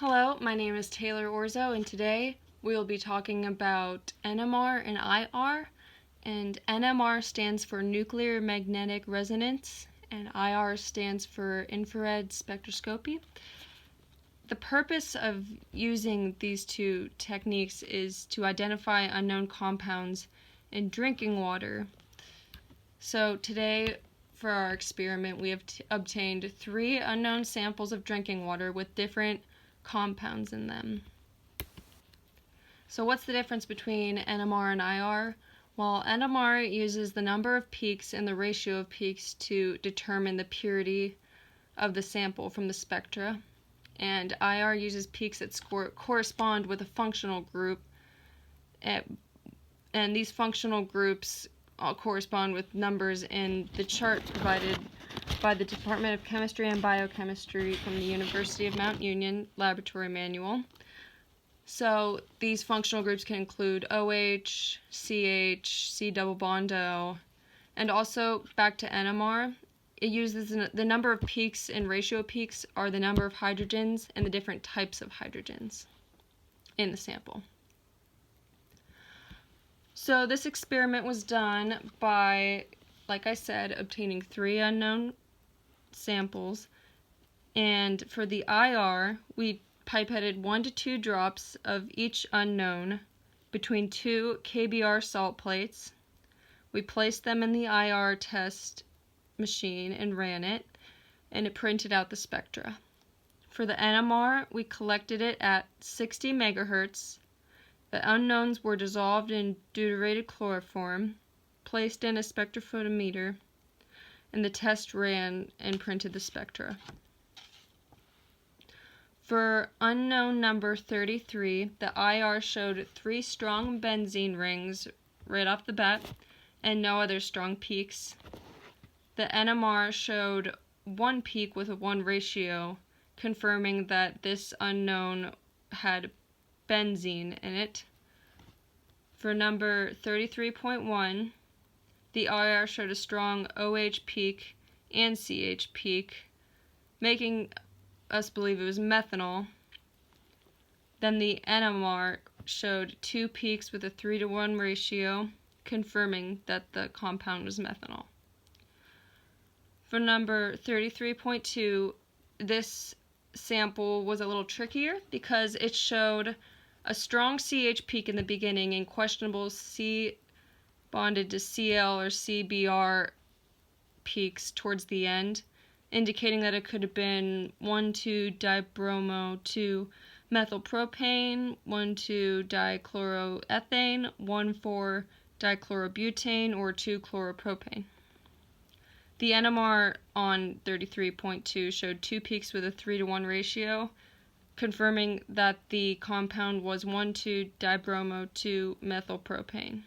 Hello, my name is Taylor Orzo, and today we will be talking about NMR and IR. And NMR stands for nuclear magnetic resonance, and IR stands for infrared spectroscopy. The purpose of using these two techniques is to identify unknown compounds in drinking water. So today, for our experiment, we have obtained 3 unknown samples of drinking water with different compounds in them. So what's the difference between NMR and IR? Well, NMR uses the number of peaks and the ratio of peaks to determine the purity of the sample from the spectra, and IR uses peaks that correspond with a functional group, and these functional groups correspond with numbers in the chart provided by the Department of Chemistry and Biochemistry from the University of Mount Union Laboratory Manual. So these functional groups can include OH, CH, C double bond O, and also back to NMR. It uses the number of peaks and ratio of peaks are the number of hydrogens and the different types of hydrogens in the sample. So this experiment was done by, like I said, obtaining 3 unknown samples, and for the IR we pipetted 1 to 2 drops of each unknown between 2 KBR salt plates. We placed them in the IR test machine and ran it, and it printed out the spectra. For the NMR, we collected it at 60 megahertz. The unknowns were dissolved in deuterated chloroform, placed in a spectrophotometer, and the test ran and printed the spectra. For unknown number 33, the IR showed 3 strong benzene rings right off the bat and no other strong peaks. The NMR showed 1 peak with a 1 ratio, confirming that this unknown had benzene in it. For number 33.1, the IR showed a strong OH peak and CH peak, making us believe it was methanol. Then the NMR showed 2 peaks with a 3-to-1 ratio, confirming that the compound was methanol. For number 33.2, this sample was a little trickier because it showed a strong CH peak in the beginning and questionable C bonded to Cl or CBr peaks towards the end, indicating that it could have been 1,2-dibromo-2-methylpropane, 1,2-dichloroethane, 1,4-dichlorobutane, or 2-chloropropane. The NMR on 33.2 showed 2 peaks with a 3-to-1 ratio, confirming that the compound was 1,2-dibromo-2-methylpropane.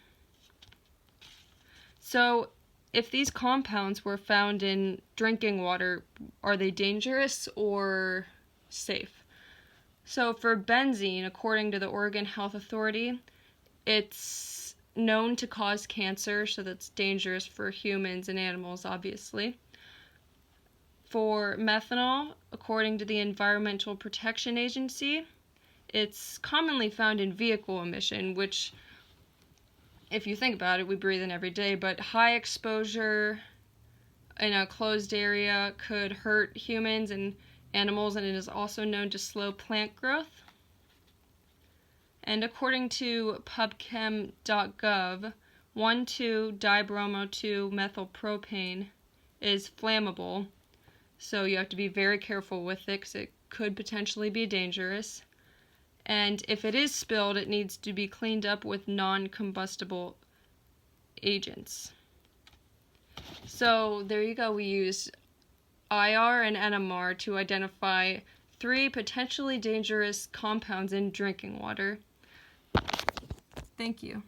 So, if these compounds were found in drinking water, are they dangerous or safe? So for benzene, according to the Oregon Health Authority, it's known to cause cancer, so that's dangerous for humans and animals, obviously. For methanol, according to the Environmental Protection Agency, it's commonly found in vehicle emission, which, if you think about it, we breathe in every day, but high exposure in a closed area could hurt humans and animals, and it is also known to slow plant growth. And according to pubchem.gov, 1,2-dibromo-2-methylpropane is flammable, so you have to be very careful with it because it could potentially be dangerous. And if it is spilled, it needs to be cleaned up with non-combustible agents. So there you go. We used IR and NMR to identify 3 potentially dangerous compounds in drinking water. Thank you.